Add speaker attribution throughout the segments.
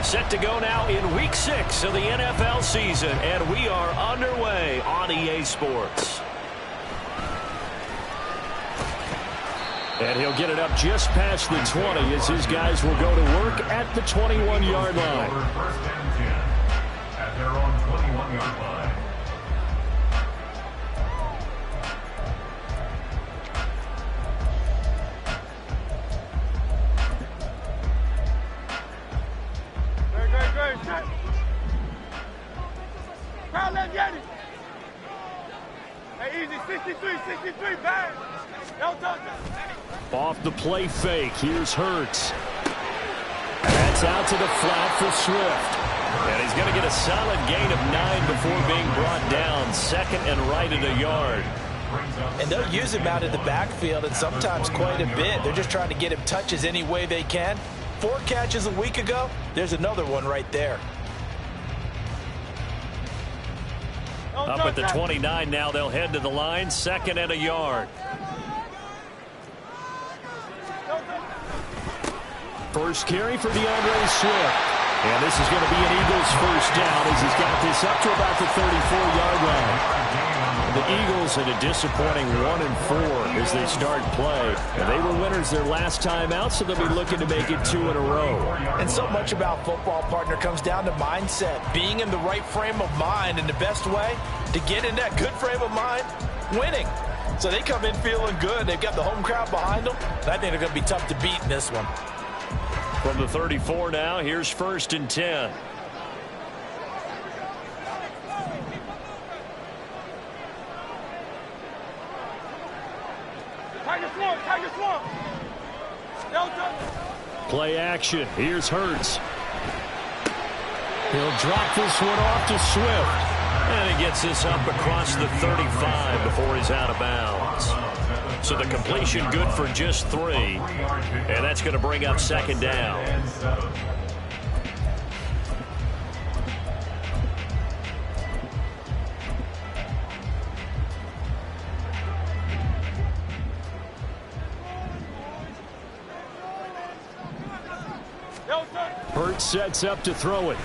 Speaker 1: Set to go now in Week 6 of the NFL season, and we are underway on EA Sports. And he'll get it up just past the 20 as his guys will go to work at the 21-yard line.
Speaker 2: First and 10 at their own 21-yard line.
Speaker 3: Crowd, let's get it. Hey, easy, 63, bang. Don't touch it.
Speaker 1: Off the play fake, here's Hurts. That's out to the flat for Swift. And he's going to get a solid gain of 9 before being brought down. Second and right at a yard.
Speaker 4: And they'll use him out in the backfield, and sometimes quite a bit. They're just trying to get him touches any way they can. 4 catches a week ago, there's another one right there.
Speaker 1: Up at the 29 now, they'll head to the line. Second and a yard. First carry for DeAndre Swift. And this is going to be an Eagles first down as he's got this up to about the 34-yard line. The Eagles in a disappointing 1-4 as they start play. And they were winners their last time out, so they'll be looking to make it 2 in a row.
Speaker 4: And so much about football, partner, comes down to mindset. Being in the right frame of mind, and the best way to get in that good frame of mind, winning. So they come in feeling good. They've got the home crowd behind them. And I think they're going to be tough to beat in this one.
Speaker 1: From the 34 now, here's first and 10.
Speaker 3: Tiger swamp.
Speaker 1: Play action. Here's Hurts. He'll drop this one off to Swift. And he gets this up across the 35 before he's out of bounds. So the completion good for just 3. And that's going to bring up second down. Hurts sets up to throw it.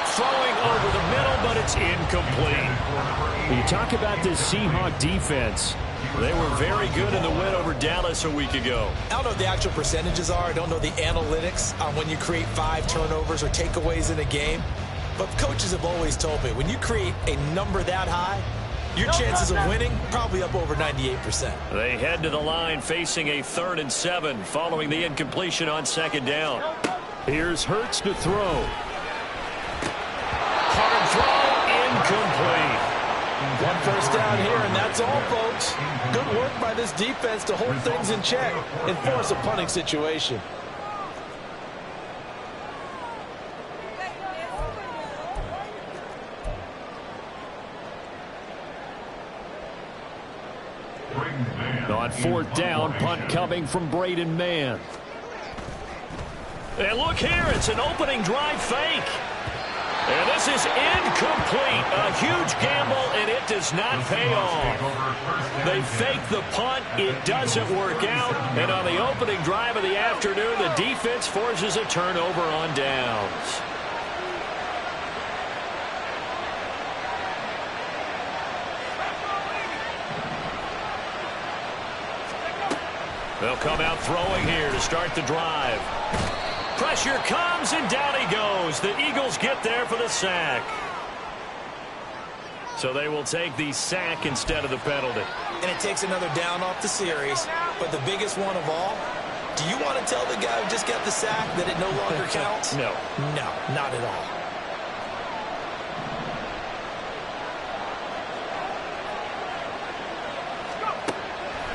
Speaker 1: Throwing over the middle, but it's incomplete. When you talk about this Seahawk defense, they were very good in the win over Dallas a week ago.
Speaker 4: I don't know what the actual percentages are. I don't know the analytics on when you create 5 turnovers or takeaways in a game. But coaches have always told me, when you create a number that high, your chances of winning probably up over 98%.
Speaker 1: They head to the line facing a 3rd and 7 following the incompletion on second down. Here's Hurts to throw. Hard throw, incomplete.
Speaker 4: 1 first down here, and that's all, folks. Good work by this defense to hold things in check and force a punting situation.
Speaker 1: On 4th down, punt coming from Braden Mann. And look here, it's an opening drive fake. And this is incomplete. A huge gamble, and it does not pay off. They fake the punt. It doesn't work out. And on the opening drive of the afternoon, the defense forces a turnover on downs. They'll come out throwing here to start the drive. Pressure comes, and down he goes. The Eagles get there for the sack. So they will take the sack instead of the penalty.
Speaker 4: And it takes another down off the series. But the biggest one of all, do you want to tell the guy who just got the sack that it no longer counts?
Speaker 1: No.
Speaker 4: No, not at all.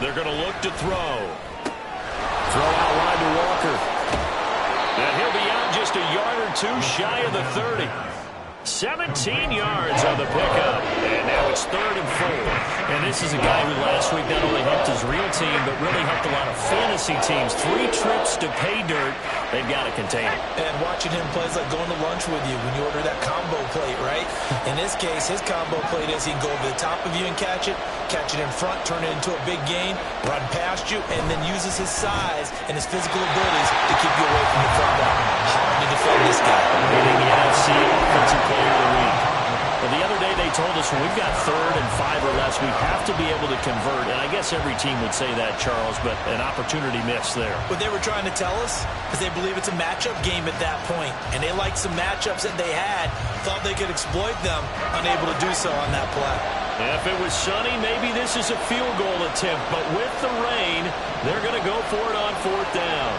Speaker 1: They're going to look to throw. Throw out wide to Walker. And he'll be out just a yard or 2 shy of the 30. 17 yards on the pickup. And now it's 3rd and 4. And this is a guy who last week not only helped his real team, but really helped a lot of fantasy teams. 3 trips to pay dirt. They've got to contain him.
Speaker 4: And watching him play is like going to lunch with you when you order that combo plate, right? In this case, his combo plate is he can go over the top of you and catch it in front, turn it into a big gain, run past you, and then uses his size and his physical abilities to keep you away from the front line. Hard to defend this guy.
Speaker 1: Winning the NFC Offensive Player of the Week. Well, the other day they told us when we've got 3rd and 5 or less, we have to be able to convert. And I guess every team would say that, Charles, but an opportunity missed there.
Speaker 4: What they were trying to tell us is they believe it's a matchup game at that point. And they liked some matchups that they had, thought they could exploit them, unable to do so on that play.
Speaker 1: If it was sunny, maybe this is a field goal attempt. But with the rain, they're going to go for it on 4th down.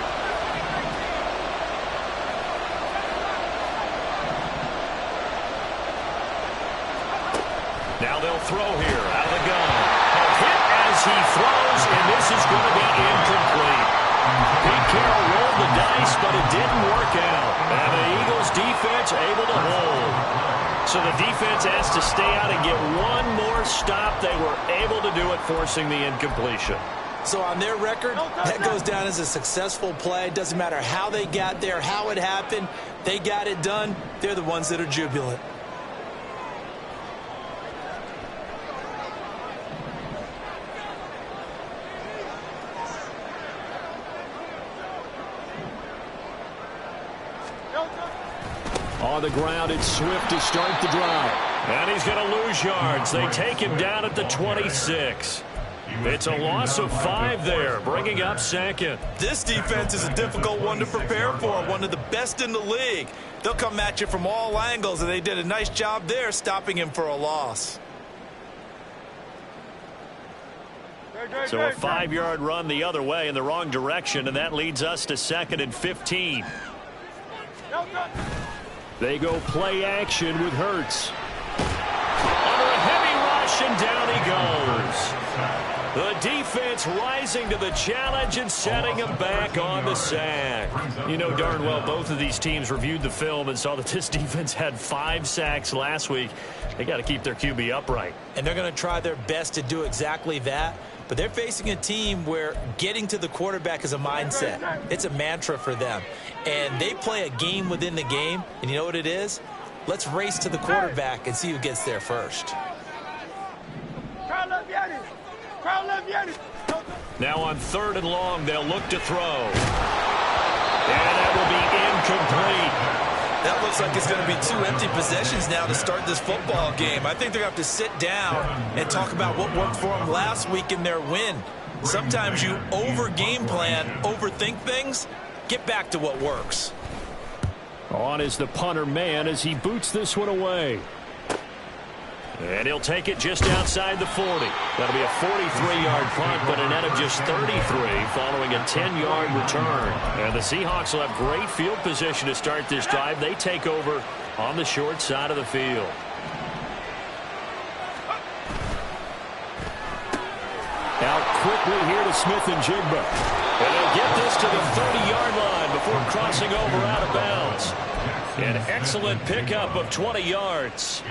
Speaker 1: Now they'll throw here out of the gun. A hit as he throws, and this is going to be incomplete. Pete Carroll rolled the dice, but it didn't work out. And the Eagles defense able to hold. So the defense has to stay out and get one more stop. They were able to do it, forcing the incompletion.
Speaker 4: So on their record, that goes down as a successful play. Doesn't matter how they got there, how it happened. They got it done. They're the ones that are jubilant.
Speaker 1: On the ground, it's Swift to start the drive. And he's going to lose yards. They take him down at the 26. It's a loss of 5 there, bringing up 2nd.
Speaker 4: This defense is a difficult one to prepare for, one of the best in the league. They'll come at you from all angles, and they did a nice job there stopping him for a loss.
Speaker 1: So a 5-yard run the other way in the wrong direction, and that leads us to 2nd and 15. They go play action with Hurts. Under a heavy rush, and down he goes. The defense rising to the challenge and setting him back on the sack. You know darn well both of these teams reviewed the film and saw that this defense had 5 sacks last week. They got to keep their QB upright.
Speaker 4: And they're going to try their best to do exactly that. But they're facing a team where getting to the quarterback is a mindset. It's a mantra for them. And they play a game within the game. And you know what it is? Let's race to the quarterback and see who gets there first.
Speaker 1: Now on 3rd and long, they'll look to throw. And that will be incomplete.
Speaker 4: That looks like it's going to be 2 empty possessions now to start this football game. I think they're going to have to sit down and talk about what worked for them last week in their win. Sometimes you over-game plan, overthink things. Get back to what works.
Speaker 1: On is the punter man as he boots this one away. And he'll take it just outside the 40. That'll be a 43-yard punt, but a net of just 33 following a 10-yard return. And the Seahawks will have great field position to start this drive. They take over on the short side of the field. Out quickly here to Smith and Jigba. And they'll get this to the 30-yard line before crossing over out of bounds. An excellent pickup of 20 yards.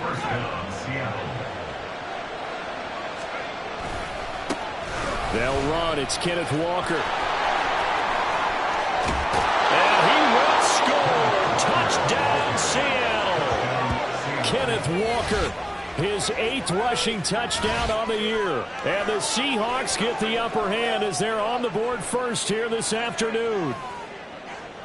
Speaker 2: First down, Seattle.
Speaker 1: They'll run. It's Kenneth Walker. And he will score. Touchdown, Seattle. Kenneth Walker, his 8th rushing touchdown on the year. And the Seahawks get the upper hand as they're on the board first here this afternoon.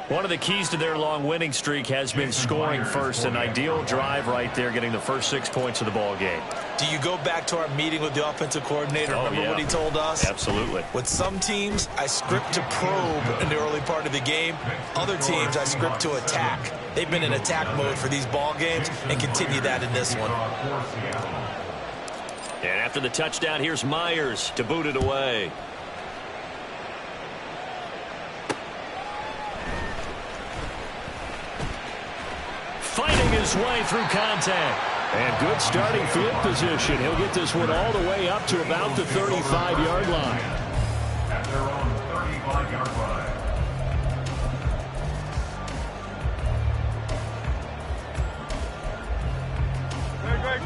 Speaker 1: One of the keys to their long winning streak has been scoring first. An ideal drive right there, getting the first 6 points of the ball game.
Speaker 4: Do you go back to our meeting with the offensive coordinator? Remember what he told us?
Speaker 1: Absolutely.
Speaker 4: With some teams, I script to probe in the early part of the game. Other teams, I script to attack. They've been in attack mode for these ball games and continue that in this one.
Speaker 1: And after the touchdown, here's Myers to boot it away. Fighting his way through contact. And good starting field position. He'll get this one all the way up to about the 35-yard line.
Speaker 2: At their own 35-yard line.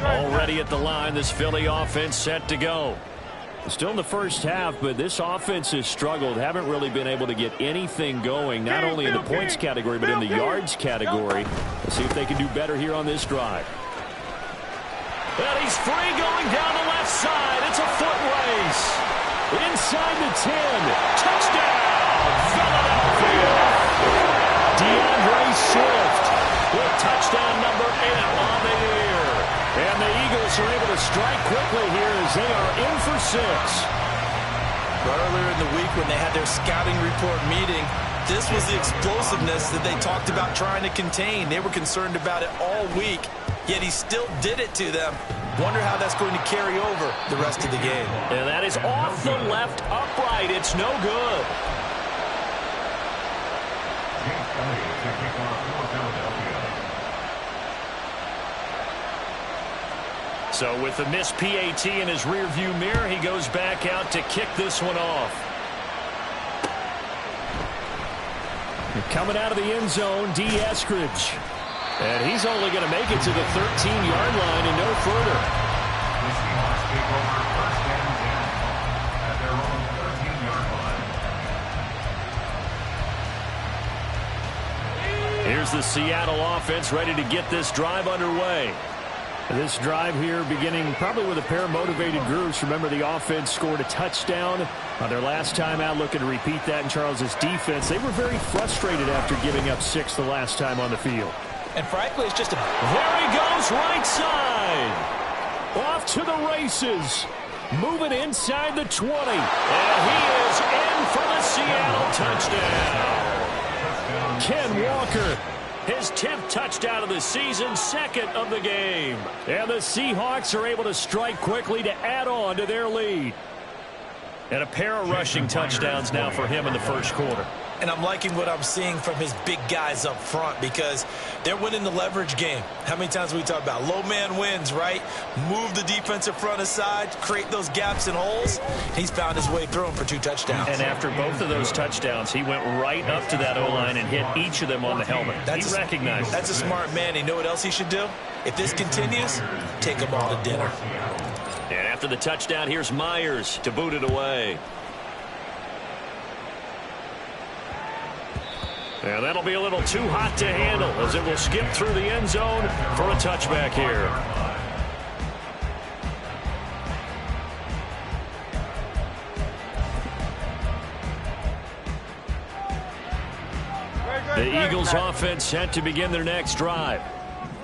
Speaker 1: Already at the line, this Philly offense set to go. Still in the first half, but this offense has struggled. Haven't really been able to get anything going, not only in the points category, but in the yards category. Let's see if they can do better here on this drive. And he's free going down the left side. It's a foot race. Inside the 10. Touchdown, Philadelphia. DeAndre Swift with touchdown number 8 on the year. And the Eagles are able to strike quickly here as they are in for 6.
Speaker 4: Earlier in the week when they had their scouting report meeting, this was the explosiveness that they talked about trying to contain. They were concerned about it all week, yet he still did it to them. Wonder how that's going to carry over the rest of the game.
Speaker 1: And that is off the left upright. It's no good. So with the missed PAT in his rearview mirror, he goes back out to kick this one off. Coming out of the end zone, D. Eskridge. And he's only going to make it to the 13-yard line and no further.
Speaker 2: The Seahawks take over first and 10 at their own 13-yard line.
Speaker 1: Here's the Seattle offense ready to get this drive underway. This drive here beginning probably with a pair of motivated groups. Remember, the offense scored a touchdown on their last time out, looking to repeat that in Charles's defense. They were very frustrated after giving up 6 the last time on the field.
Speaker 4: And frankly, it's just a...
Speaker 1: There he goes, right side. Off to the races. Moving inside the 20. And he is in for the Seattle touchdown. Ken Walker. His 10th touchdown of the season, 2nd of the game. And the Seahawks are able to strike quickly to add on to their lead. And a pair of rushing touchdowns now for him in the first quarter.
Speaker 4: And I'm liking what I'm seeing from his big guys up front because they're winning the leverage game. How many times we talk about low man wins, right? Move the defensive front aside, create those gaps and holes. He's found his way through them for 2 touchdowns.
Speaker 1: And after both of those touchdowns, he went right up to that O-line and hit each of them on the helmet. He recognized.
Speaker 4: That's a smart man. You know what else he should do? If this continues, take them all to dinner.
Speaker 1: And after the touchdown, here's Myers to boot it away. And that'll be a little too hot to handle as it will skip through the end zone for a touchback here. The Eagles offense set to begin their next drive.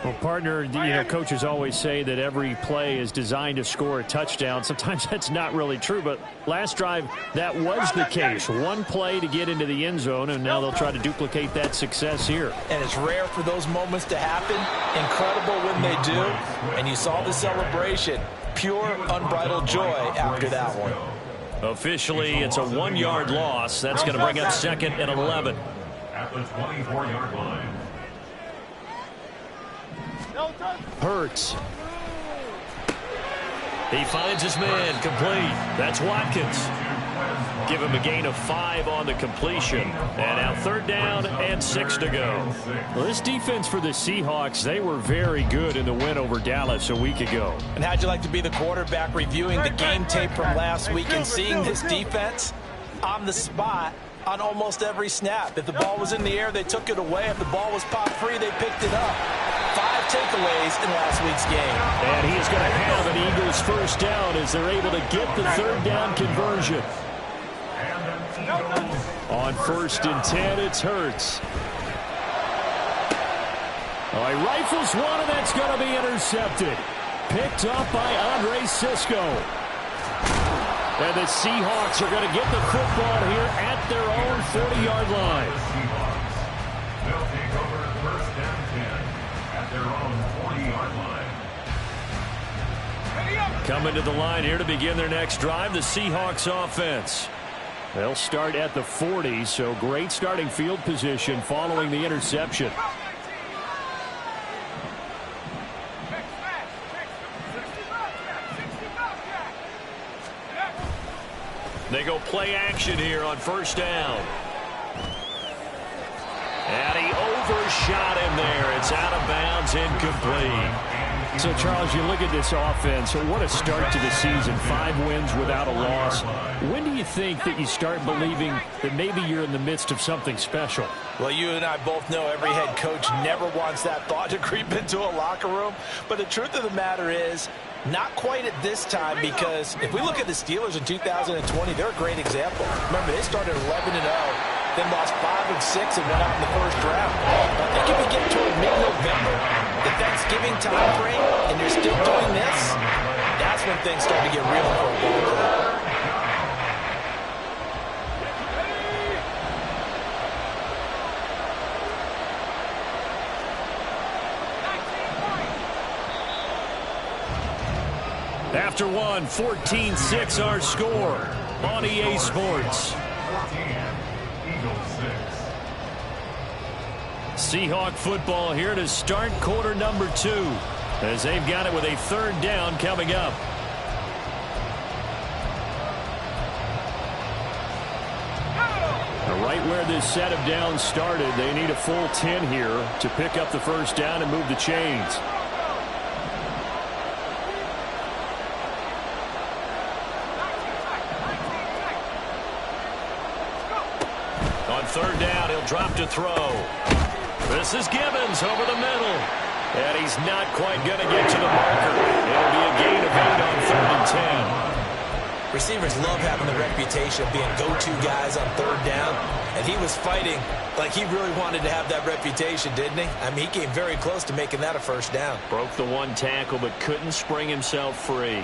Speaker 1: Well, partner, coaches always say that every play is designed to score a touchdown. Sometimes that's not really true, but last drive, that was the case. One play to get into the end zone, and now they'll try to duplicate that success here.
Speaker 4: And it's rare for those moments to happen. Incredible when they do. And you saw the celebration. Pure, unbridled joy after that one.
Speaker 1: Officially, it's a 1-yard loss. That's going to bring up 2nd and 11.
Speaker 2: At the 24-yard line.
Speaker 1: Hurts. He finds his man complete. That's Watkins. Give him a gain of 5 on the completion. And now 3rd down and 6 to go. Well, this defense for the Seahawks, they were very good in the win over Dallas a week ago.
Speaker 4: And how'd you like to be the quarterback reviewing the game tape from last week and seeing this defense on the spot on almost every snap? If the ball was in the air, they took it away. If the ball was popped free, they picked it up. 5 takeaways in last week's game.
Speaker 1: And he is going to have an Eagles first down as they're able to get the 3rd down conversion. On 1st and 10, it's Hurts. Oh, he rifles one, and that's going to be intercepted. Picked up by Andre Cisco. And the Seahawks are going to get the football here at their own 40-yard line.
Speaker 2: They'll take over 1st and 10 at their own 40-yard line.
Speaker 1: Coming to the line here to begin their next drive, the Seahawks offense. They'll start at the 40, so great starting field position following the interception. They go play action here on 1st down. And he overshot him there. It's out of bounds, incomplete. So, Charles, you look at this offense, what a start to the season. 5 wins without a loss. When do you think that you start believing that maybe you're in the midst of something special?
Speaker 4: Well, you and I both know every head coach never wants that thought to creep into a locker room. But the truth of the matter is, not quite at this time, because if we look at the Steelers in 2020, they're a great example. Remember, they started 11-0, then lost 5 and 6 and went out in the first round. I think if we get toward mid-November, the Thanksgiving time frame, and you're still doing this, that's when things start to get real for a ball club.
Speaker 1: After one, 14-6 our score on EA Sports.
Speaker 2: 14, Eagles 6.
Speaker 1: Seahawk football here to start quarter number 2, as they've got it with a 3rd down coming up. Right where this set of downs started, they need a full 10 here to pick up the 1st down and move the chains. On 3rd down, he'll drop to throw. This is Gibbons over the middle. And he's not quite going to get to the marker. It'll be a gain of 8 on 3rd and 10.
Speaker 4: Receivers love having the reputation of being go-to guys on 3rd down. And he was fighting like he really wanted to have that reputation, didn't he? I mean, he came very close to making that a 1st down.
Speaker 1: Broke the 1 tackle, but couldn't spring himself free.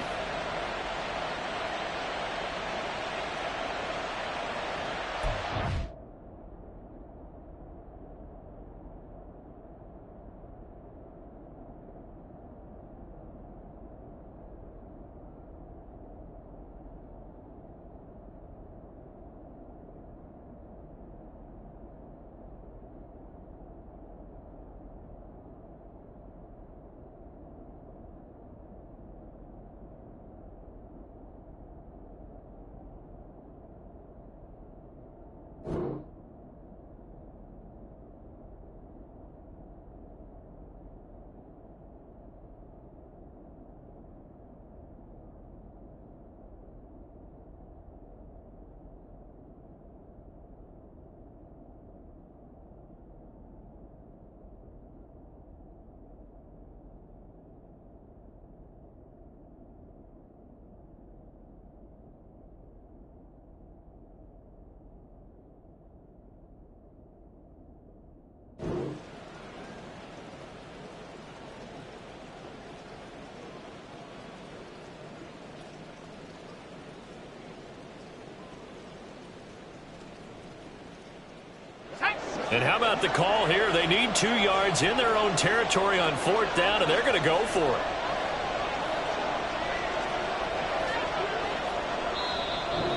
Speaker 1: And how about the call here? They need 2 yards in their own territory on 4th down, and they're going to go for it.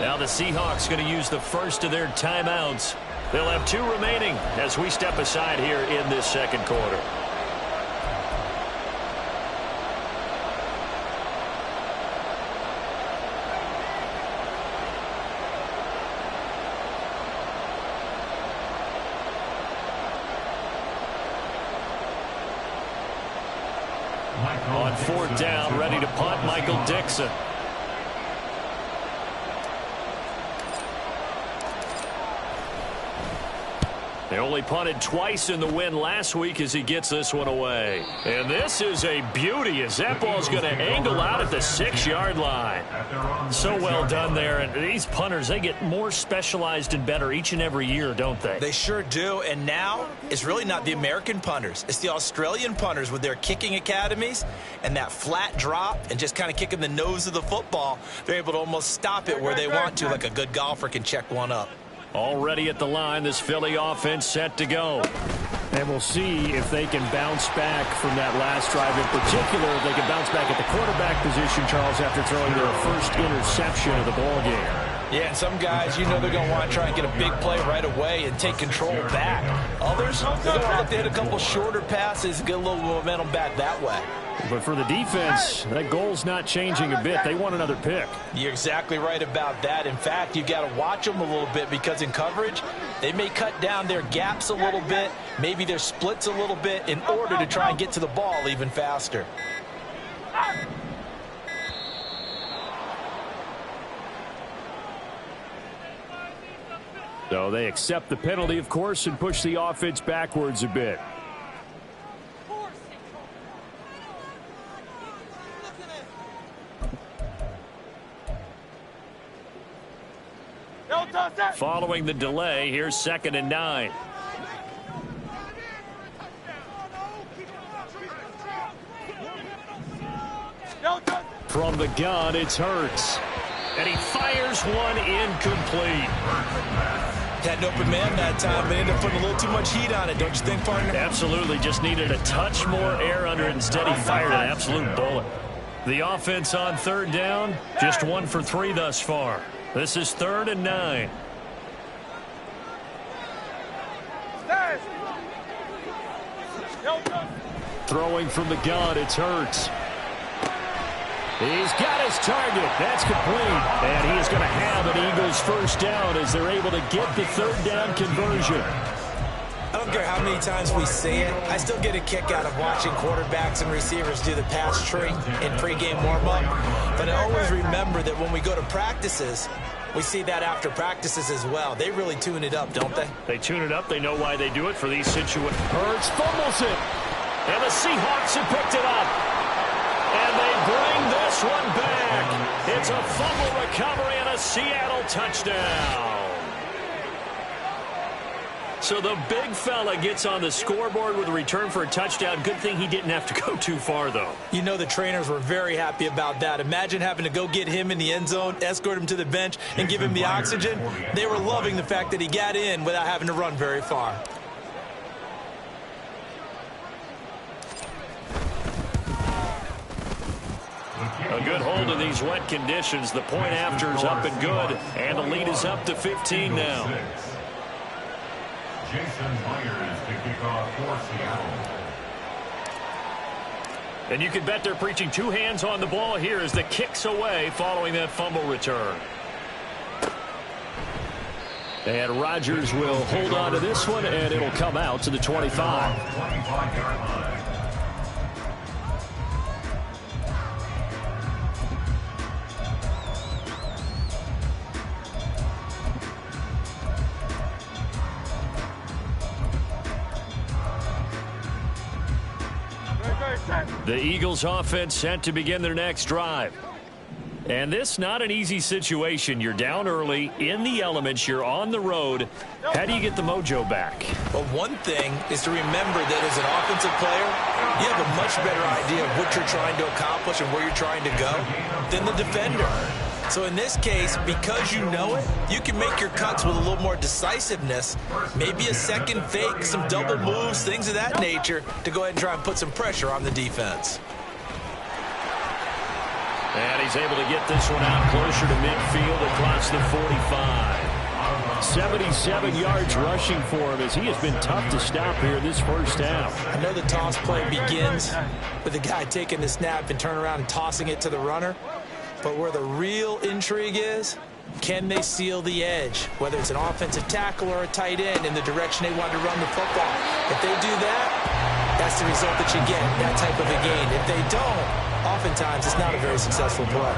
Speaker 1: Now the Seahawks going to use the first of their timeouts. They'll have 2 remaining as we step aside here in this 2nd quarter. On 4th down, ready to punt, Michael Dixon. They only punted twice in the win last week as he gets this one away. And this is a beauty as that ball's going to angle out at the 6-yard line. So well done there. And these punters, they get more specialized and better each and every year, don't they?
Speaker 4: They sure do. And now it's really not the American punters. It's the Australian punters with their kicking academies and that flat drop and just kind of kicking the nose of the football. They're able to almost stop it where they want to, like a good golfer can check one up.
Speaker 1: Already at the line, this Philly offense set to go. And we'll see if they can bounce back from that last drive. In particular, if they can bounce back at the quarterback position, Charles, after throwing their first interception of the ball game.
Speaker 4: Yeah, and some guys, you know they're going to want to try and get a big play right away and take control back. Others, they're going to look to hit a couple shorter passes, get a little momentum back that way.
Speaker 1: But for the defense, that goal's not changing a bit. They want another pick.
Speaker 4: You're exactly right about that. In fact, you've got to watch them a little bit because in coverage, they may cut down their gaps a little bit, maybe their splits a little bit in order to try and get to the ball even faster.
Speaker 1: So they accept the penalty, of course, and push the offense backwards a bit. Following the delay, here's 2nd and 9. From the gun, it's Hurts. And he fires one incomplete.
Speaker 4: Had an open man that time, but ended up putting a little too much heat on it, don't you think, partner?
Speaker 1: Absolutely. Just needed a touch more air under it. Instead, he fired an absolute bullet. The offense on 3rd down, just 1 for 3 thus far. This is 3rd and 9. Throwing from the gun, it's Hurts. He's got his target. That's complete. And he is going to have an Eagles first down as they're able to get the 3rd down conversion.
Speaker 4: I don't care how many times we say it, I still get a kick out of watching quarterbacks and receivers do the pass tree in pregame warm-up. But I always remember that when we go to practices, we see that after practices as well. They really tune it up, don't they?
Speaker 1: They tune it up. They know why they do it for these situations. Hurts fumbles it. And the Seahawks have picked it up. And they bring this one back. It's a fumble recovery and a Seattle touchdown. So the big fella gets on the scoreboard with a return for a touchdown. Good thing he didn't have to go too far, though.
Speaker 4: You know the trainers were very happy about that. Imagine having to go get him in the end zone, escort him to the bench, and give him the oxygen. They were loving the fact that he got in without having to run very far.
Speaker 1: A good hold in these wet conditions. The point after is up and good, and the lead is up to 15 now.
Speaker 2: Jason Myers to kick off for Seattle.
Speaker 1: And you can bet they're preaching 2 hands on the ball here as the kick's away following that fumble return. And Rodgers will hold on to this one, and it'll come out to the 25.
Speaker 2: 25-yard line.
Speaker 1: The Eagles offense set to begin their next drive. And this not an easy situation. You're down early, in the elements, you're on the road. How do you get the mojo back?
Speaker 4: Well, one thing is to remember that as an offensive player, you have a much better idea of what you're trying to accomplish and where you're trying to go than the defender. So in this case, because you know it, you can make your cuts with a little more decisiveness, maybe a second fake, some double moves, things of that nature, to go ahead and try and put some pressure on the defense.
Speaker 1: And he's able to get this one out closer to midfield across the 45. 77 yards rushing for him as he has been tough to stop here in this first half.
Speaker 4: I know the toss play begins with the guy taking the snap and turning around and tossing it to the runner. But where the real intrigue is, can they seal the edge, whether it's an offensive tackle or a tight end in the direction they want to run the football. If they do that, that's the result that you get, that type of a gain. If they don't, oftentimes it's not a very successful play.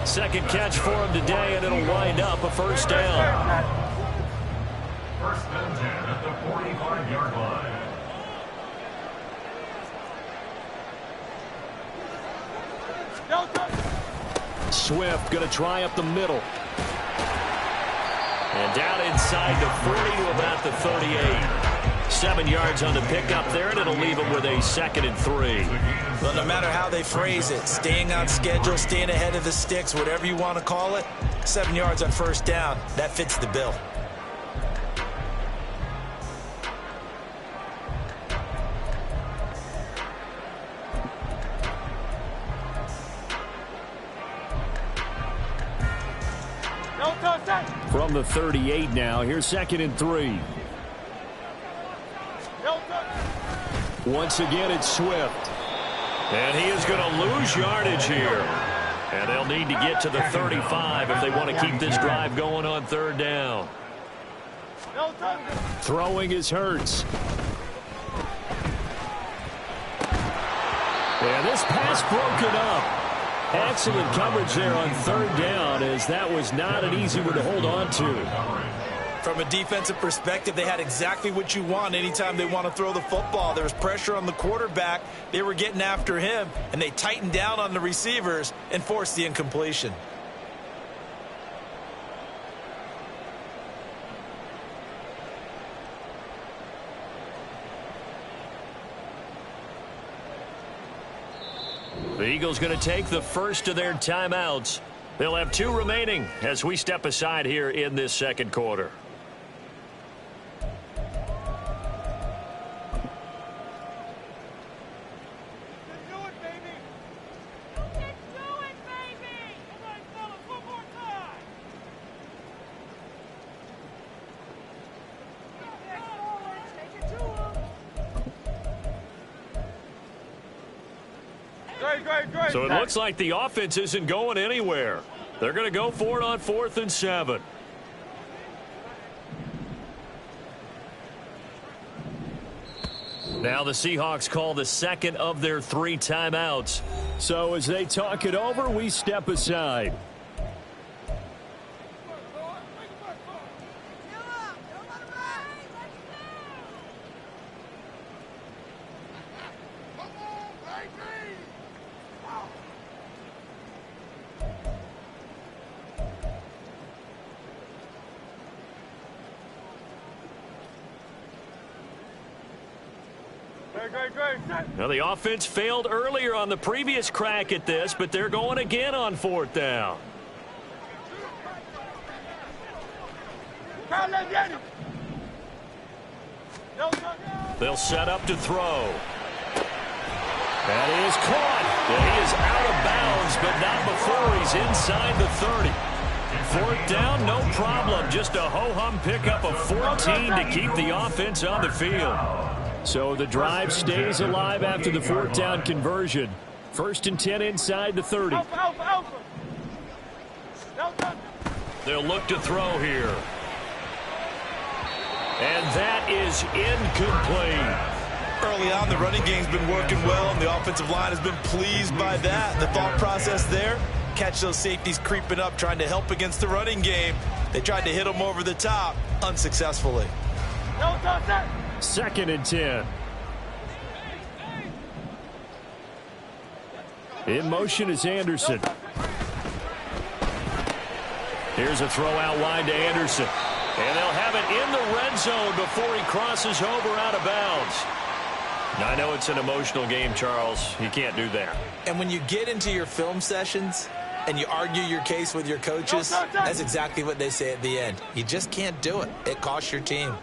Speaker 1: Second catch for him today, and it'll wind up a first down.
Speaker 2: First and 10 at the 45-yard line.
Speaker 1: Swift going to try up the middle. And down inside the 40 to about the 38. 7 yards on the pickup there, and it'll leave him with a 2nd and 3.
Speaker 4: Well, no matter how they phrase it, staying on schedule, staying ahead of the sticks, whatever you want to call it, 7 yards on first down, that fits the bill.
Speaker 1: From the 38 now, here's 2nd and 3. Once again, it's Swift. And he is going to lose yardage here. And they'll need to get to the 35 if they want to keep this drive going on 3rd down. Throwing is Hurts. And this pass broken up. Excellent coverage there on 3rd down, as that was not an easy one to hold on to.
Speaker 4: From a defensive perspective, they had exactly what you want anytime they want to throw the football. There was pressure on the quarterback. They were getting after him, and they tightened down on the receivers and forced the incompletion.
Speaker 1: The Eagles going to take the first of their timeouts. They'll have 2 remaining as we step aside here in this second quarter. So it looks like the offense isn't going anywhere. They're going to go for it on 4th and 7. Now the Seahawks call the second of their 3 timeouts. So as they talk it over, we step aside. Now the offense failed earlier on the previous crack at this, but they're going again on 4th down. They'll set up to throw. That is caught. And he is out of bounds, but not before he's inside the 30. 4th down, no problem. Just a ho-hum pickup of 14 to keep the offense on the field. So the drive stays alive after the 4th down conversion. 1st and 10 inside the 30. They'll look to throw here. And that is incomplete.
Speaker 4: Early on, the running game's been working well, and the offensive line has been pleased by that. The thought process there, catch those safeties creeping up, trying to help against the running game. They tried to hit them over the top, unsuccessfully.
Speaker 1: 2nd and 10. In motion is Anderson. Here's a throw out wide to Anderson. And they'll have it in the red zone before he crosses over out of bounds. Now, I know it's an emotional game, Charles. You can't do that.
Speaker 4: And when you get into your film sessions and you argue your case with your coaches, that's exactly what they say at the end. You just can't do it. It costs your team.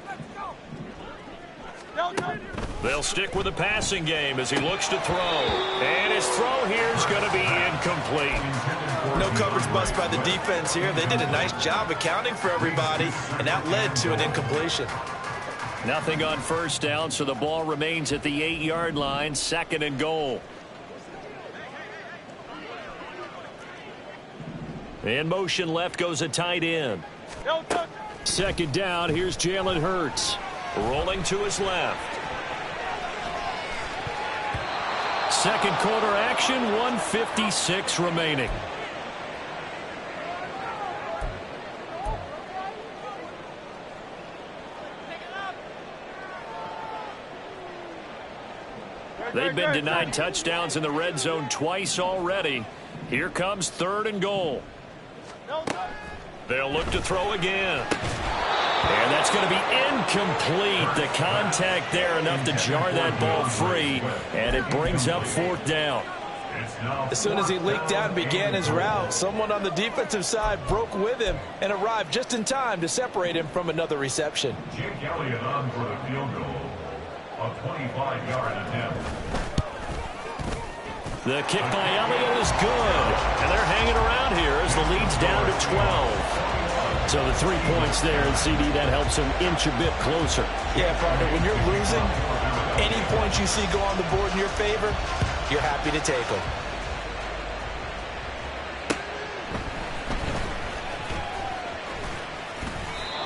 Speaker 1: They'll stick with the passing game as he looks to throw. And his throw here is going to be incomplete.
Speaker 4: No coverage bust by the defense here. They did a nice job accounting for everybody, and that led to an incompletion.
Speaker 1: Nothing on 1st down, so the ball remains at the 8-yard line, 2nd and goal. In motion left goes a tight end. 2nd down, here's Jalen Hurts. Rolling to his left. Second quarter action, 1:56 remaining. They've been denied touchdowns in the red zone twice already. Here comes 3rd and goal. They'll look to throw again. And that's going to be incomplete. The contact there enough to jar that ball free. And it brings up 4th down.
Speaker 4: As soon as he leaked out and began his route, someone on the defensive side broke with him and arrived just in time to separate him from another reception.
Speaker 2: Jake Elliott on for the field goal. A 25-yard attempt.
Speaker 1: The kick by Elliott is good. And they're hanging around here as the lead's down to 12. So the 3 points there, and CD, that helps them inch a bit closer.
Speaker 4: Yeah, partner, when you're losing, any points you see go on the board in your favor, you're happy to take them.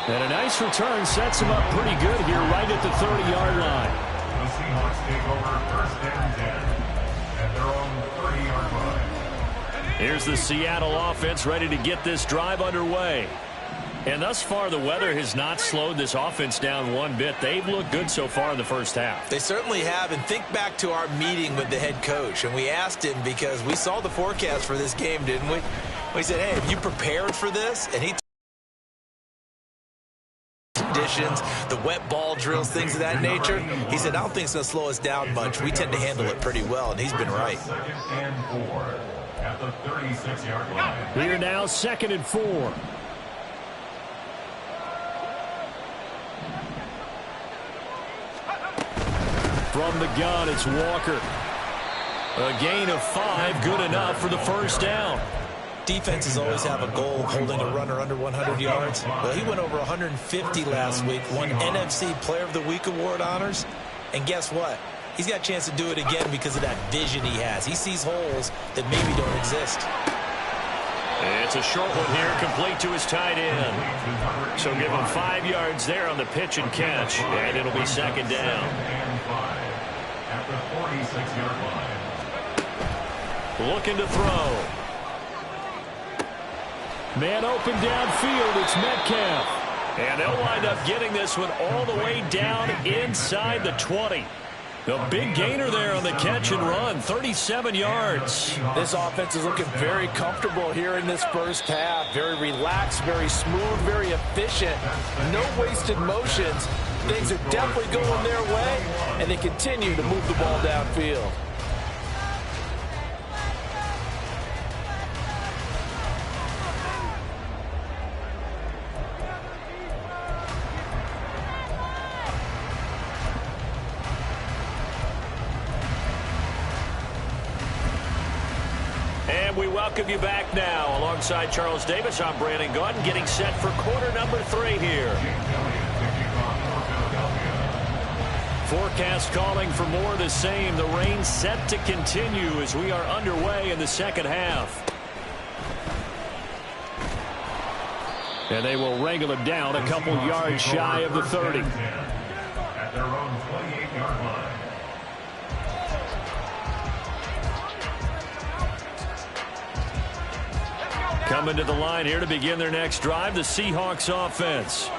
Speaker 1: And a nice return sets them up pretty good here right at the 30-yard line.
Speaker 2: The Seahawks take over 1st and 10 at their own 30-yard line.
Speaker 1: Here's the Seattle offense ready to get this drive underway. And thus far, the weather has not slowed this offense down one bit. They've looked good so far in the first half.
Speaker 4: They certainly have. And think back to our meeting with the head coach. And we asked him because we saw the forecast for this game, didn't we? We said, hey, have you prepared for this? And he conditions, the wet ball drills, things of that nature. He said, I don't think it's going to slow us down much. We tend to handle it pretty well, and he's been right.
Speaker 2: 2nd and 4 at the 36-yard line.
Speaker 1: Here now, 2nd and 4. From the gun, it's Walker. A gain of 5, good enough for the first down.
Speaker 4: Defenses always have a goal of holding a runner under 100 yards. Well, he went over 150 last week, won NFC Player of the Week award honors. And guess what? He's got a chance to do it again because of that vision he has. He sees holes that maybe don't exist.
Speaker 1: It's a short one here, complete to his tight end. So give him 5 yards there on the pitch and catch, and it'll be 2nd down.
Speaker 2: 2nd and 5 at the 46-yard line.
Speaker 1: Looking to throw. Man open downfield, it's Metcalf. And they'll wind up getting this one all the way down inside the 20. A big gainer there on the catch and run, 37 yards.
Speaker 4: This offense is looking very comfortable here in this first half. Very relaxed, very smooth, very efficient. No wasted motions. Things are definitely going their way, and they continue to move the ball downfield.
Speaker 1: We welcome you back now. Alongside Charles Davis, I'm Brandon Gaudin, getting set for quarter number 3 here. Forecast calling for more of the same. The rain set to continue as we are underway in the second half. And they will wrangle him down a couple yards shy of the 30.
Speaker 2: At their own 28-yard line.
Speaker 1: Coming to the line here to begin their next drive, the Seahawks offense.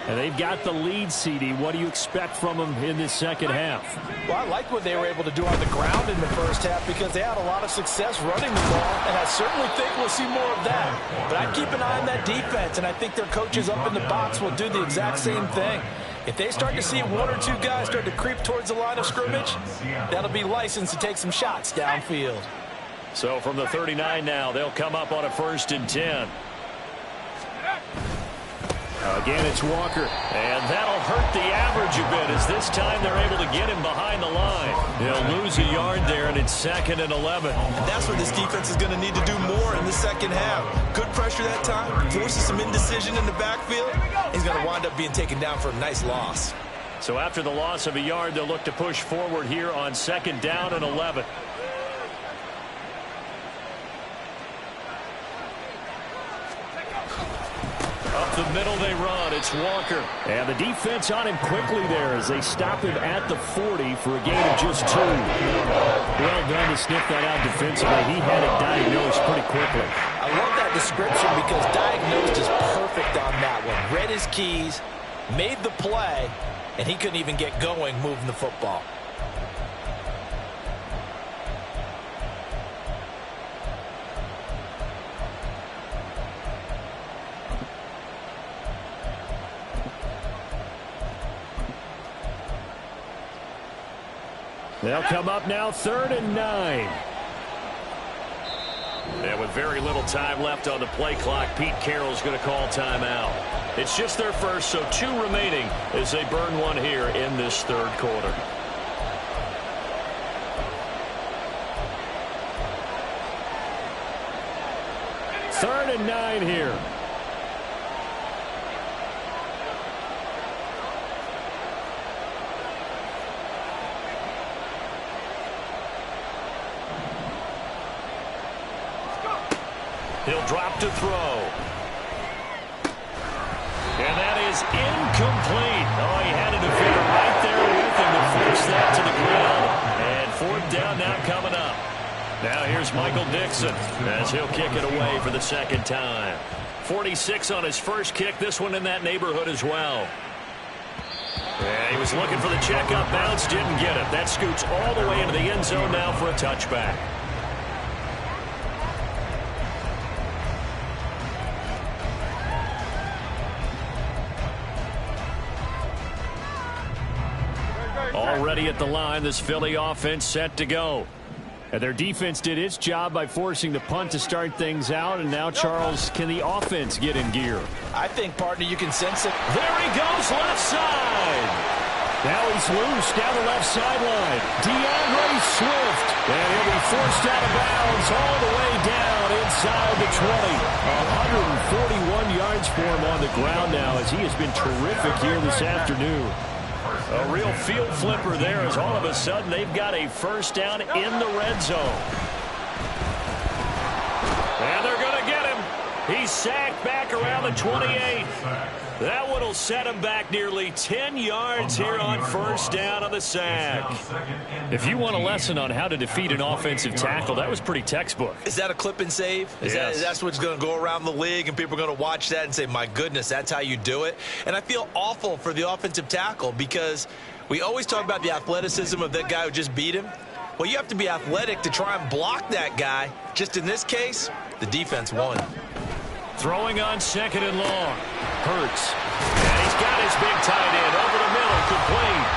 Speaker 1: And they've got the lead, CD. What do you expect from them in this second half?
Speaker 4: Well, I like what they were able to do on the ground in the first half because they had a lot of success running the ball, and I certainly think we'll see more of that. But I'd keep an eye on that defense, and I think their coaches up in the box will do the exact same thing. If they start to see 1 or 2 guys start to creep towards the line of scrimmage, that'll be licensed to take some shots downfield.
Speaker 1: So from the 39 now, they'll come up on a 1st and 10. Again, it's Walker. And that'll hurt the average a bit as this time they're able to get him behind the line. They'll lose a yard there, and it's 2nd and 11.
Speaker 4: And that's where this defense is going to need to do more in the second half. Good pressure that time, forces some indecision in the backfield. He's going to wind up being taken down for a nice loss.
Speaker 1: So after the loss of a yard, they'll look to push forward here on 2nd down and 11. Up the middle they run. It's Walker. And the defense on him quickly there as they stop him at the 40 for a gain of just 2. Well done to sniff that out defensively. He had it diagnosed pretty quickly.
Speaker 4: I love that description because diagnosed is perfect on that one. Read his keys, made the play, and he couldn't even get going moving the football.
Speaker 1: They'll come up now 3rd and 9. And with very little time left on the play clock, Pete Carroll's going to call timeout. It's just their first, so 2 remaining as they burn one here in this 3rd quarter. Third and 9 here. He'll drop to throw. And that is incomplete. Oh, he had a defender right there with him to force that to the ground. And 4th down now coming up. Now here's Michael Dixon as he'll kick it away for the 2nd time. 46 on his first kick. This one in that neighborhood as well. And he was looking for the checkup bounce, didn't get it. That scoots all the way into the end zone now for a touchback. Already at the line, this Philly offense set to go. And their defense did its job by forcing the punt to start things out. And now, Charles, can the offense get in gear?
Speaker 4: I think, partner, you can sense it.
Speaker 1: There he goes, left side. Now he's loose down the left sideline. DeAndre Swift. And he'll be forced out of bounds all the way down inside the 20. 141 yards for him on the ground now, as he has been terrific here this afternoon. A real field flipper there, as all of a sudden they've got a first down in the red zone. And they're going to get him. He's sacked back around the 28. That one will set him back nearly 10 yards here on first down on the sack. If you want a lesson on how to defeat an offensive tackle, that was pretty textbook.
Speaker 4: Is that a clip and save? That's what's going to go around the league, and people are going to watch that and say, my goodness, that's how you do it? And I feel awful for the offensive tackle, because we always talk about the athleticism of that guy who just beat him. Well, you have to be athletic to try and block that guy. Just in this case, the defense won.
Speaker 1: Throwing on second and long. Hurts. And he's got his big tight end over the middle, complete.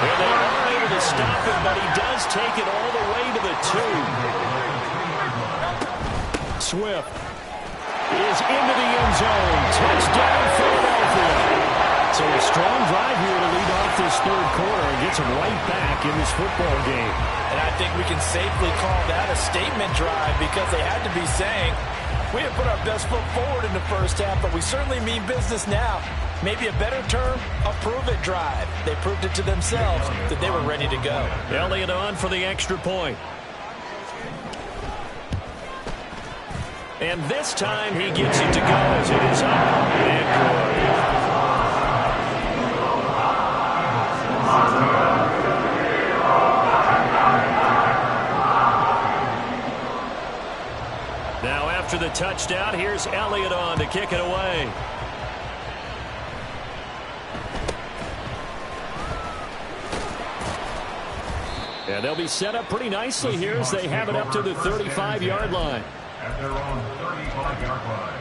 Speaker 1: And they are able to stop him, but he does take it all the way to the 2. Swift is into the end zone. Touchdown, Philadelphia. So a strong drive here to lead off this third quarter and gets him right back in this football game.
Speaker 4: And I think we can safely call that a statement drive, because they had to be saying, we have put our best foot forward in the first half, but we certainly mean business now. Maybe a better term, a prove-it drive. They proved it to themselves that they were ready to go.
Speaker 1: Elliott on for the extra point. And this time he gets it to go as it is up and good. Now after the touchdown, here's Elliott on to kick it away. And they'll be set up pretty nicely here as they have it up to the 35-yard line.
Speaker 2: At their own 35-yard line.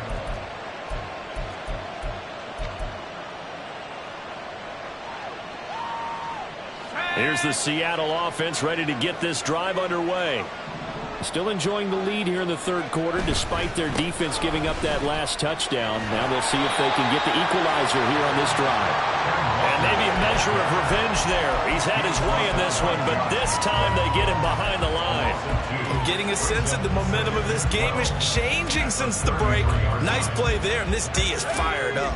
Speaker 1: Here's the Seattle offense ready to get this drive underway. Still enjoying the lead here in the third quarter despite their defense giving up that last touchdown. Now they'll see if they can get the equalizer here on this drive. And maybe a measure of revenge there. He's had his way in this one, but this time they get him behind the line.
Speaker 4: I'm getting a sense that the momentum of this game is changing since the break. Nice play there, and this D is fired up.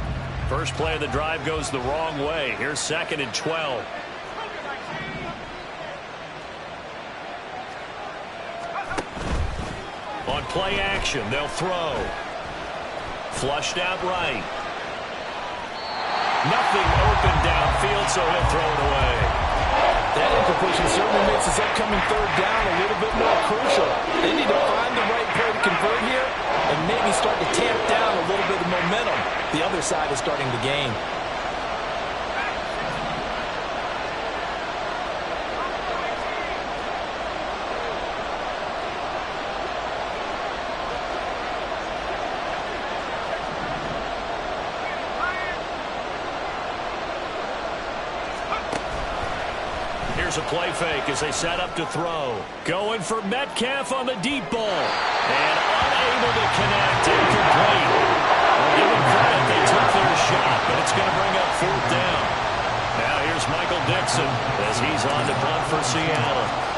Speaker 1: First play of the drive goes the wrong way. Here's 2nd and 12. On play action, they'll throw. Flushed out right. Nothing open downfield, so he'll throw it away.
Speaker 4: That incompletion certainly makes this upcoming third down a little bit more crucial. They need to find the right play to convert here and maybe start to tamp down a little bit of momentum. The other side is starting to gain.
Speaker 1: Here's a play fake as they set up to throw. Going for Metcalf on the deep ball. And unable to connect. Incomplete. I'll give them credit. They took their shot, but it's going to bring up 4th down. Now here's Michael Dixon as he's on to punt for Seattle.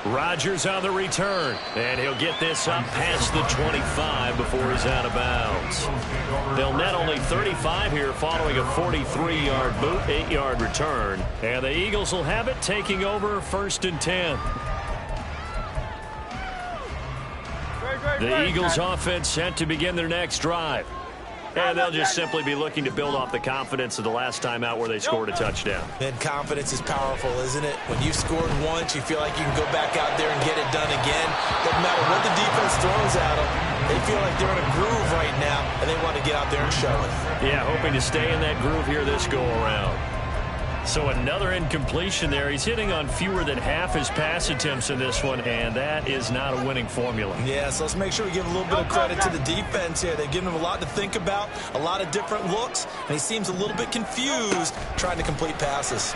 Speaker 1: Rodgers on the return, and he'll get this up past the 25 before he's out of bounds. They'll net only 35 here following a 43-yard boot, 8-yard return. And the Eagles will have it, taking over 1st and 10. The Eagles offense set to begin their next drive. And they'll just simply be looking to build off the confidence of the last time out where they scored a touchdown.
Speaker 4: And confidence is powerful, isn't it? When you scored once, you feel like you can go back out there and get it done again. Doesn't matter what the defense throws at them. They feel like they're in a groove right now, and they want to get out there and show it.
Speaker 1: Yeah, hoping to stay in that groove here this go-around. So another incompletion there. He's hitting on fewer than half his pass attempts in this one, and that is not a winning formula.
Speaker 4: Yeah, so let's make sure we give a little bit of credit to the defense here. They've given him a lot to think about, a lot of different looks, and he seems a little bit confused trying to complete passes.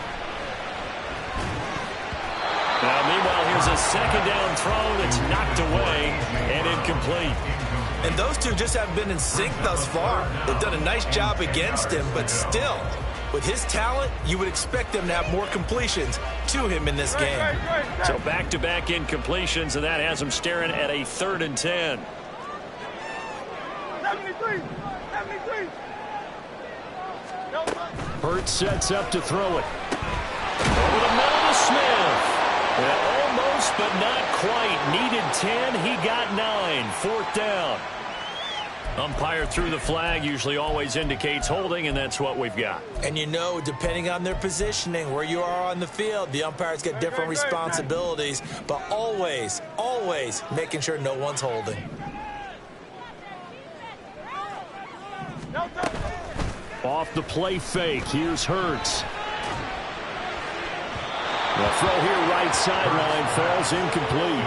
Speaker 1: Now, meanwhile, here's a second down throw that's knocked away and incomplete.
Speaker 4: And those two just haven't been in sync thus far. They've done a nice job against him, but still, with his talent, you would expect them to have more completions to him in this game.
Speaker 1: So back-to-back incompletions, and that has him staring at a 3rd and 10.
Speaker 3: 73.
Speaker 1: Hurts sets up to throw it. Over the middle to Smith. Well, almost, but not quite. Needed 10. He got 9. 4th down. Umpire threw the flag. Usually always indicates holding, and that's what we've got.
Speaker 4: And you know, depending on their positioning, where you are on the field, the umpires get different responsibilities, but always making sure no one's holding.
Speaker 1: Off the play fake. Here's Hurts. The throw here, right sideline, falls incomplete.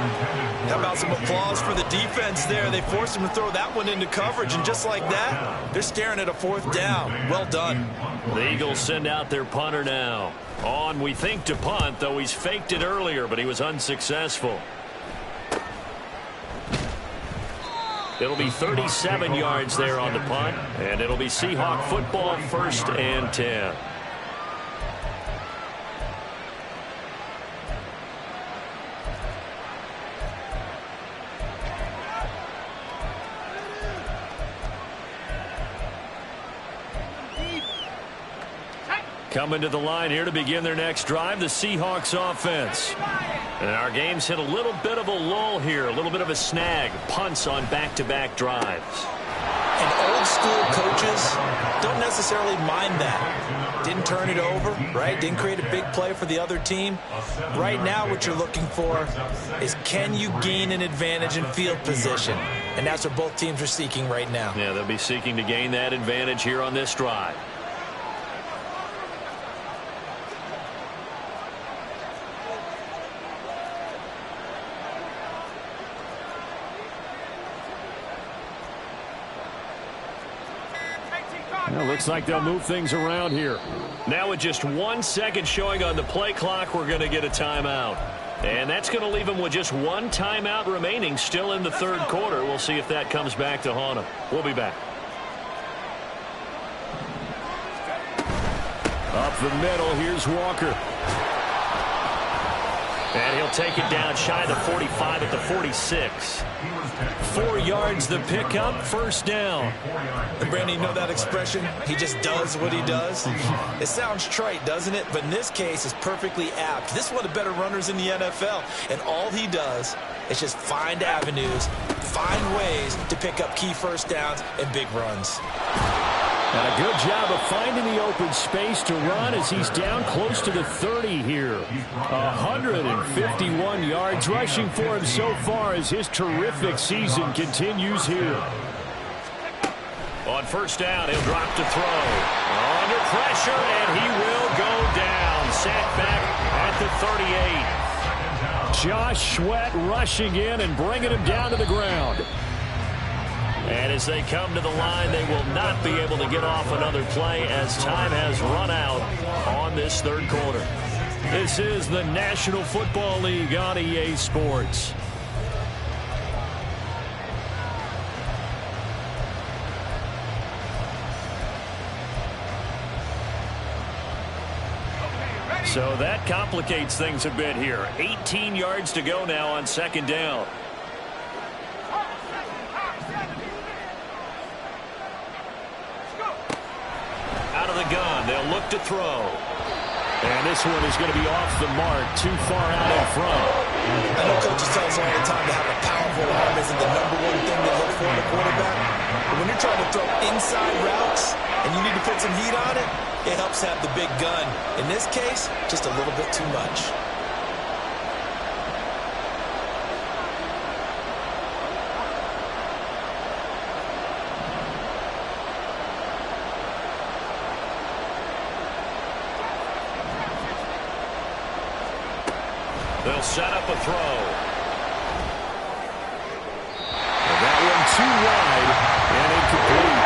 Speaker 4: How about some applause for the defense there? They forced him to throw that one into coverage, and just like that, they're staring at a 4th down. Well done.
Speaker 1: The Eagles send out their punter now. On, we think, to punt, though he's faked it earlier, but he was unsuccessful. It'll be 37 yards there on the punt, and it'll be Seahawk football, 1st and 10. Coming to the line here to begin their next drive, the Seahawks offense. And our game's hit a little bit of a lull here, a little bit of a snag. Punts on back-to-back drives.
Speaker 4: And old school coaches don't necessarily mind that. Didn't turn it over, right? Didn't create a big play for the other team. Right now what you're looking for is, can you gain an advantage in field position? And that's what both teams are seeking right now.
Speaker 1: Yeah, they'll be seeking to gain that advantage here on this drive. Well, looks like they'll move things around here. Now with just 1 second showing on the play clock, we're going to get a timeout. And that's going to leave them with just 1 timeout remaining still in the 3rd quarter. We'll see if that comes back to haunt them. We'll be back. Up the middle, here's Walker. And he'll take it down shy of the 45 at the 46. 4 yards the pickup, 1st down.
Speaker 4: And Brandon, you know that expression? He just does what he does. It sounds trite, doesn't it? But in this case, it's perfectly apt. This is one of the better runners in the NFL. And all he does is just find avenues, find ways to pick up key 1st downs and big runs.
Speaker 1: And a good job of finding the open space to run as he's down close to the 30 here. 151 yards rushing for him so far as his terrific season continues here. On 1st down, he'll drop to throw. Under pressure, and he will go down. Sacked back at the 38. Josh Sweat rushing in and bringing him down to the ground. And as they come to the line, they will not be able to get off another play as time has run out on this 3rd quarter. This is the National Football League on EA Sports. So that complicates things a bit here. 18 yards to go now on 2nd down. Out of the gun, they'll look to throw. And this one is going to be off the mark, too far out in front.
Speaker 4: I know coaches tell us all the time to have a powerful arm isn't the #1 thing they look for in a quarterback. But when you're trying to throw inside routes and you need to put some heat on it, it helps have the big gun. In this case, just a little bit too much.
Speaker 1: They'll set up a throw. And that one too wide and incomplete.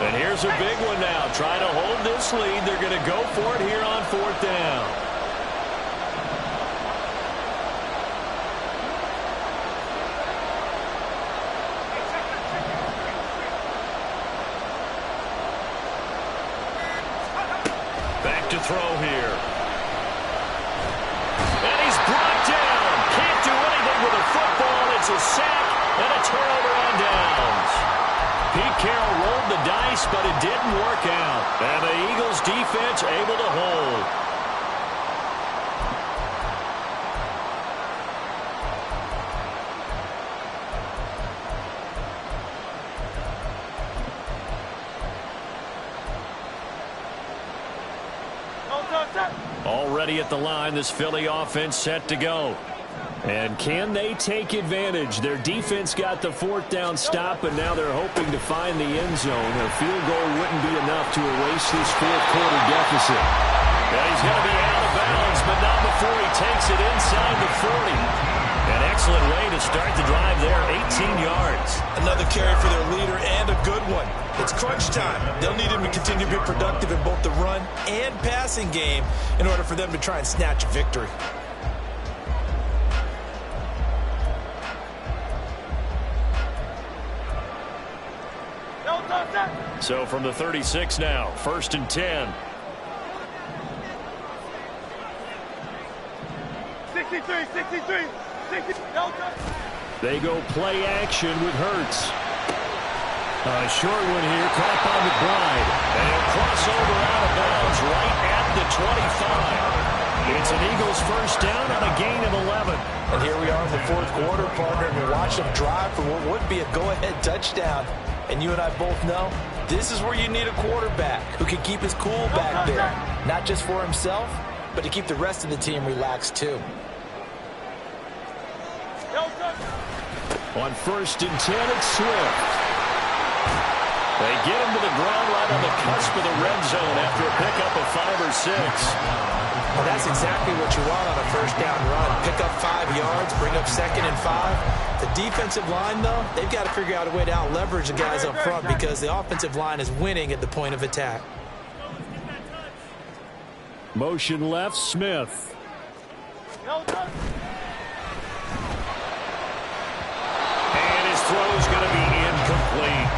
Speaker 1: And here's a big one now. Trying to hold this lead. They're going to go for it here on 4th down. Back to throw here. And he's brought down. Can't do anything with a football. It's a sack and a turnover on downs. Pete Carroll rolled the dice, but it didn't work out. And the Eagles defense able to hold. Already at the line, this Philly offense set to go. And can they take advantage? Their defense got the 4th down stop, and now they're hoping to find the end zone. A field goal wouldn't be enough to erase this 4th quarter deficit. Yeah, he's going to be out of bounds, but not before he takes it inside the 40. An excellent way to start the drive there, 18 yards.
Speaker 4: Another carry for their leader and a good one. It's crunch time. They'll need him to continue to be productive in both the run and passing game in order for them to try and snatch a victory.
Speaker 1: So from the 36 now, 1st and 10.
Speaker 3: 63.
Speaker 1: They go play action with Hurts. A short one here, caught by McBride. And he'll cross over out of bounds right at the 25. It's an Eagles 1st down on a gain of 11.
Speaker 4: And here we are in the 4th quarter, partner, and we watch them drive for what would be a go-ahead touchdown. And you and I both know this is where you need a quarterback who can keep his cool back there. Not just for himself, but to keep the rest of the team relaxed too.
Speaker 1: On 1st and 10, it's Swift. They get him to the ground right on the cusp of the red zone after a pickup of 5 or 6.
Speaker 4: Well, that's exactly what you want on a 1st down run. Pick up 5 yards, bring up 2nd and 5. The defensive line, though, they've got to figure out a way to out-leverage the guys up front because the offensive line is winning at the point of attack.
Speaker 1: Motion left, Smith. And his throw's going to be incomplete.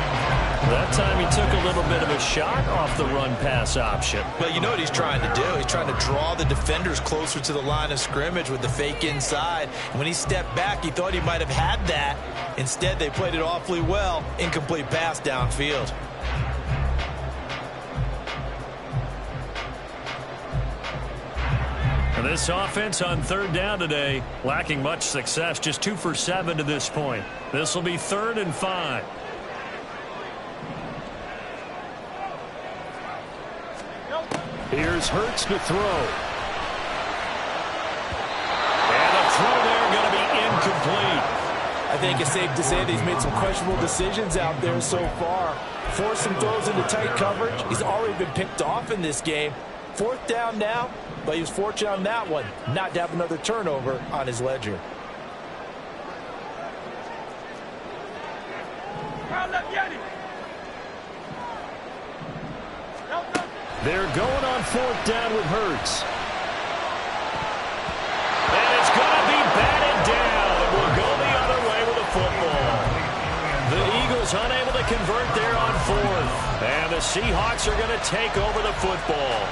Speaker 1: That time he took a little bit of a shot off the run-pass option.
Speaker 4: Well, you know what he's trying to do. He's trying to draw the defenders closer to the line of scrimmage with the fake inside. And when he stepped back, he thought he might have had that. Instead, they played it awfully well. Incomplete pass downfield.
Speaker 1: And this offense on 3rd down today, lacking much success, just 2 for 7 to this point. This will be 3rd and 5. Here's Hurts to throw. And the throw there going to be incomplete.
Speaker 4: I think it's safe to say that he's made some questionable decisions out there so far. Forced some throws into tight coverage. He's already been picked off in this game. 4th down now, but he was fortunate on that one not to have another turnover on his ledger.
Speaker 1: They're going on 4th down with Hurts. And it's going to be batted down. It will go the other way with a football. The Eagles unable to convert the Seahawks are going to take over the football.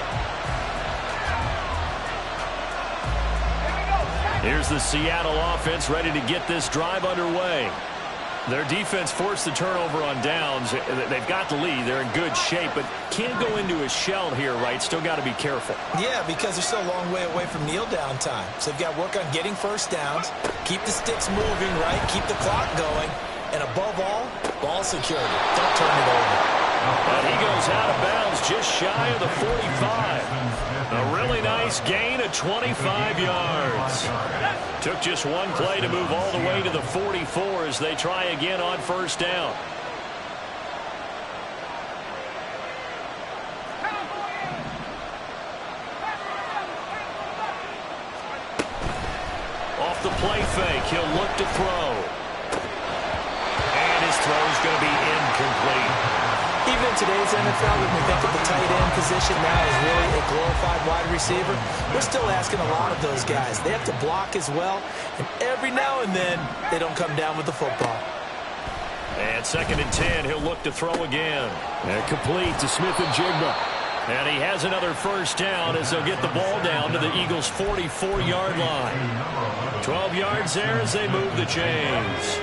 Speaker 1: Here's the Seattle offense ready to get this drive underway. Their defense forced the turnover on downs. They've got the lead. They're in good shape, but can't go into a shell here, right? Still got to be careful.
Speaker 4: Yeah, because they're still a long way away from kneel down time. So they've got to work on getting first downs, keep the sticks moving, right? Keep the clock going. And above all, ball security. Don't turn it over.
Speaker 1: And he goes out of bounds just shy of the 45. A really nice gain of 25 yards. Took just one play to move all the way to the 44 as they try again on first down. Off the play fake, he'll look to throw. And his throw is going to be incomplete.
Speaker 4: Even in today's NFL, when we think of the tight end position now as really a glorified wide receiver, we're still asking a lot of those guys. They have to block as well, and every now and then, they don't come down with the football.
Speaker 1: And 2nd and 10, he'll look to throw again. And complete to Smith-Njigba. And he has another first down as they'll get the ball down to the Eagles' 44-yard line. 12 yards there as they move the chains.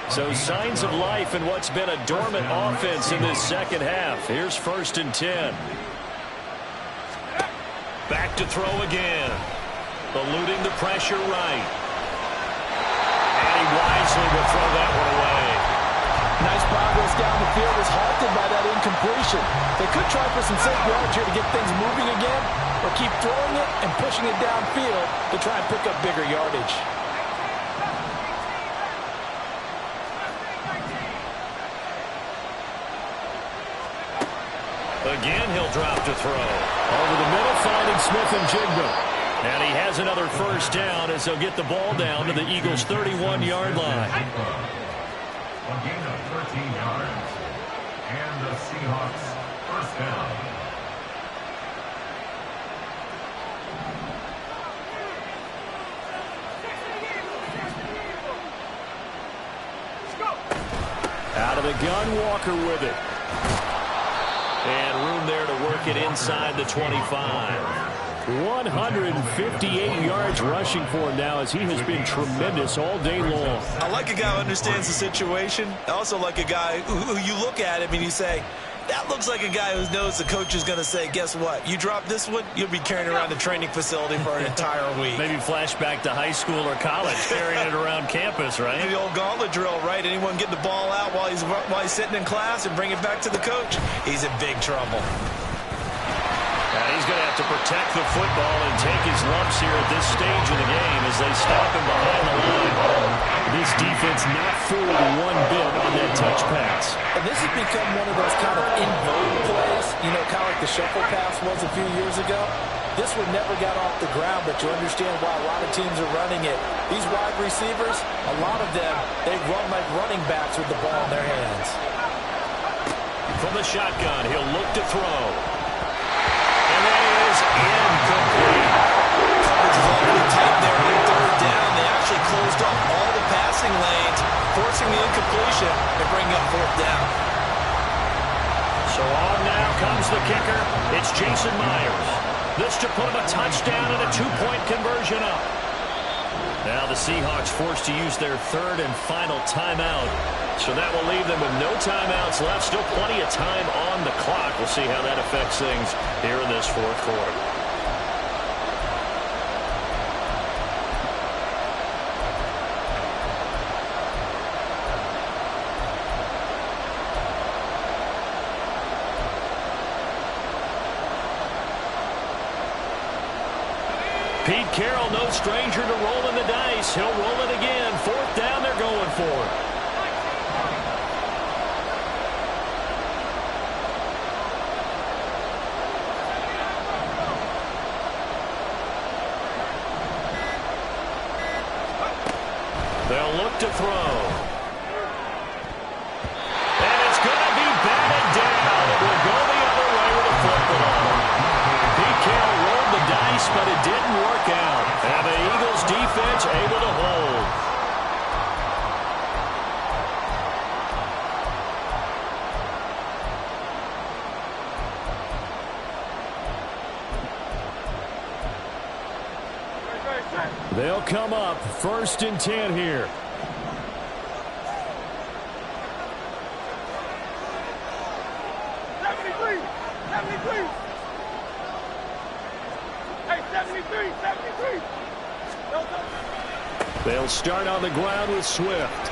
Speaker 1: So signs of life in what's been a dormant offense in this second half. Here's 1st and 10. Back to throw again. Eluding the pressure right. And he wisely will throw that one away.
Speaker 4: Nice progress down the field was halted by that incompletion. They could try for some safe yards here to get things moving again, or keep throwing it and pushing it downfield to try and pick up bigger yardage.
Speaker 1: Again, he'll drop to throw. Over the middle, finding Smith-Njigba. And he has another first down as they'll get the ball down to the Eagles' 31-yard line.
Speaker 2: A gain of 13 yards. And the Seahawks first down.
Speaker 1: Out of the gun, Walker with it. And room there to work it inside the 25. 158 yards rushing for him now as he has been tremendous all day long.
Speaker 4: I like a guy who understands the situation. I also like a guy who you look at him and you say, that looks like a guy who knows the coach is going to say, guess what? You drop this one, you'll be carrying around the training facility for an entire week.
Speaker 1: Maybe flashback to high school or college, carrying it around campus, right?
Speaker 4: The old gauntlet drill, right? Anyone get the ball out while he's sitting in class and bring it back to the coach? He's in big trouble.
Speaker 1: And he's going to have to protect the football and take his lumps here at this stage of the game as they stop him behind the line. This defense not fooled one bit on that touch pass.
Speaker 4: And this has become one of those kind of in-vogue plays, you know, kind of like the shuffle pass was a few years ago. This one never got off the ground, but you understand why a lot of teams are running it. These wide receivers, a lot of them, they run like running backs with the ball in their hands.
Speaker 1: From the shotgun, he'll look to throw. And that is incomplete.
Speaker 4: Coverage is already tight there on 3rd down. They actually closed off all the passing lanes, forcing the incompletion and bringing up 4th down.
Speaker 1: So on now comes the kicker. It's Jason Myers. This to put him a touchdown and a 2-point conversion up. Now the Seahawks forced to use their 3rd and final timeout. So that will leave them with no timeouts left. Still plenty of time on the clock. We'll see how that affects things here in this 4th quarter. Pete Carroll, no stranger to rolling the dice. He'll roll it again. 4th down, they're going for it. They'll look to throw. And it's going to be batted down. It will go the other way with a football. Pete Carroll rolled the dice, but it didn't work out. And the Eagles defense able to hold. They'll come up 1st and 10 here. They'll start on the ground with Swift.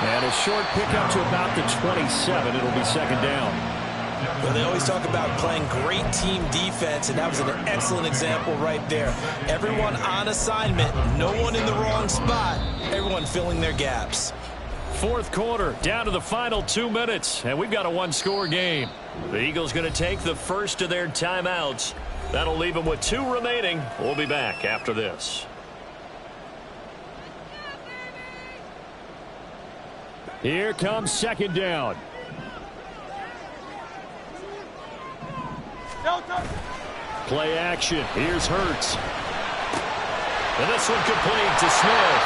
Speaker 1: And a short pickup to about the 27. It'll be 2nd down.
Speaker 4: Well, they always talk about playing great team defense, and that was an excellent example right there. Everyone on assignment, no one in the wrong spot, everyone filling their gaps.
Speaker 1: 4th quarter, down to the final 2 minutes, and we've got a 1-score game. The Eagles going to take the first of their timeouts. That'll leave them with 2 remaining. We'll be back after this. Here comes 2nd down. Play action. Here's Hurts. And this one complete to Smith.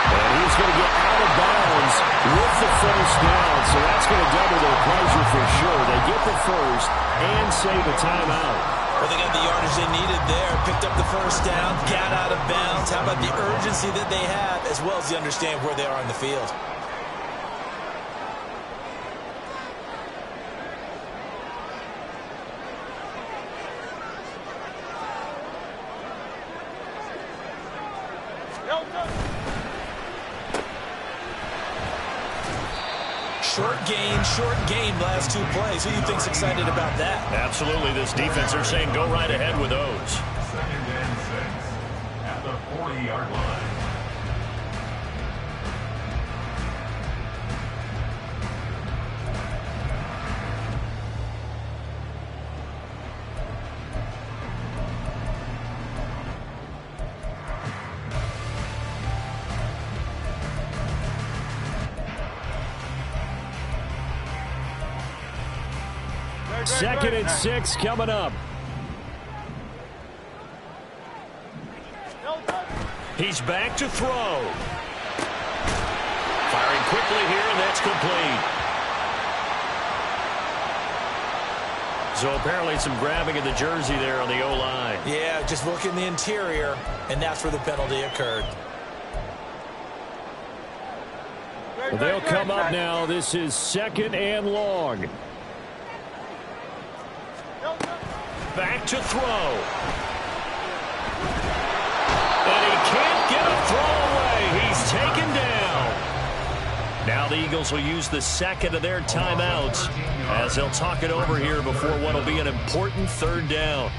Speaker 1: And he's going to get out of bounds with the 1st down. So that's going to double their pleasure for sure. They get the 1st and save a timeout.
Speaker 4: Well, they got the yardage they needed there. Picked up the 1st down, got out of bounds. How about the urgency that they have, as well as the understand where they are in the field? Short game, last 2 plays. Who do you think's excited about that?
Speaker 1: Absolutely. This defense are saying go right ahead with those.
Speaker 2: 2nd and 6 at the 40-yard line.
Speaker 1: Second and 6 coming up. He's back to throw. Firing quickly here, and that's complete. So apparently some grabbing of the jersey there on the O-line.
Speaker 4: Yeah, just look in the interior, and that's where the penalty occurred.
Speaker 1: Well, they'll come up now. This is 2nd and long. Back to throw. And he can't get a throw away. He's taken down. Now the Eagles will use the 2nd of their timeouts as they'll talk it over here before what will be an important 3rd down.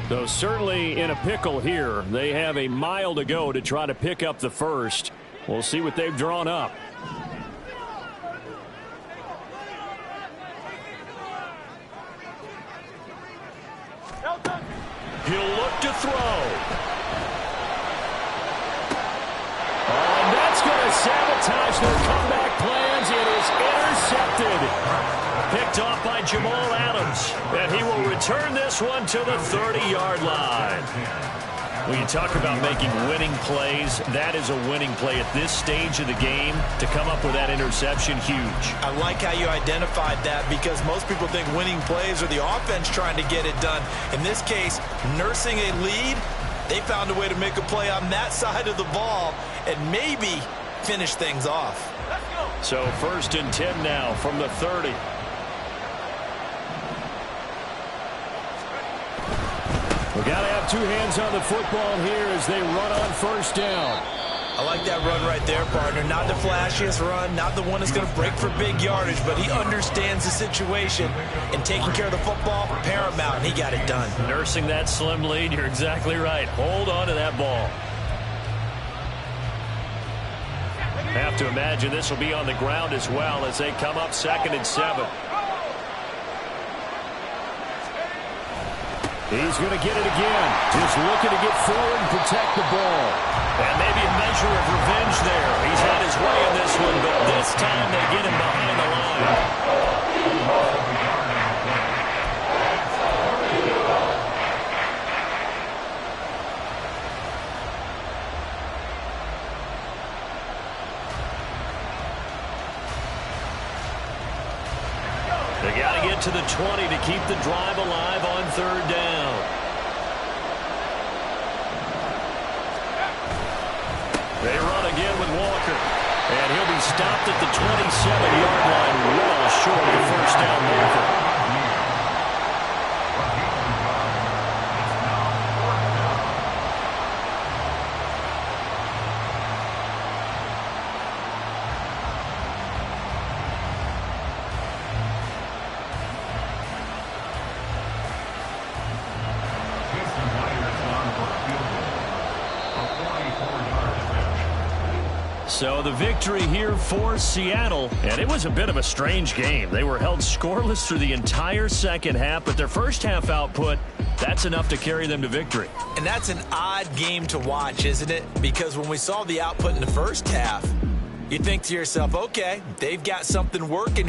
Speaker 1: Though certainly in a pickle here. They have a mile to go to try to pick up the 1st. We'll see what they've drawn up. He'll look to throw. Oh, and that's going to sabotage their comeback plans. It is intercepted. Picked off by Jamal Adams. And he will return this one to the 30-yard line. When you talk about making winning plays, that is a winning play at this stage of the game. To come up with that interception, huge.
Speaker 4: I like how you identified that, because most people think winning plays are the offense trying to get it done. In this case, nursing a lead, they found a way to make a play on that side of the ball and maybe finish things off.
Speaker 1: So 1st and 10 now from the 30. We've got to have 2 hands on the football here as they run on 1st down.
Speaker 4: I like that run right there, partner. Not the flashiest run, not the one that's going to break for big yardage, but he understands the situation, and taking care of the football, paramount, and he got it done.
Speaker 1: Nursing that slim lead, you're exactly right. Hold on to that ball. Have to imagine this will be on the ground as well as they come up 2nd and 7. He's going to get it again. Just looking to get forward and protect the ball. And maybe a measure of revenge there. He's had his way in this one, but this time they get him behind the line. got to get to the 20 to keep the drive alive on third down. They run again with Walker. And he'll be stopped at the 27-yard line, well short of the first down marker. So the victory here for Seattle, and it was a bit of a strange game. They were held scoreless through the entire second half, but their first half output, that's enough to carry them to victory.
Speaker 4: And that's an odd game to watch, isn't it? Because when we saw the output in the first half, you think to yourself, okay, they've got something working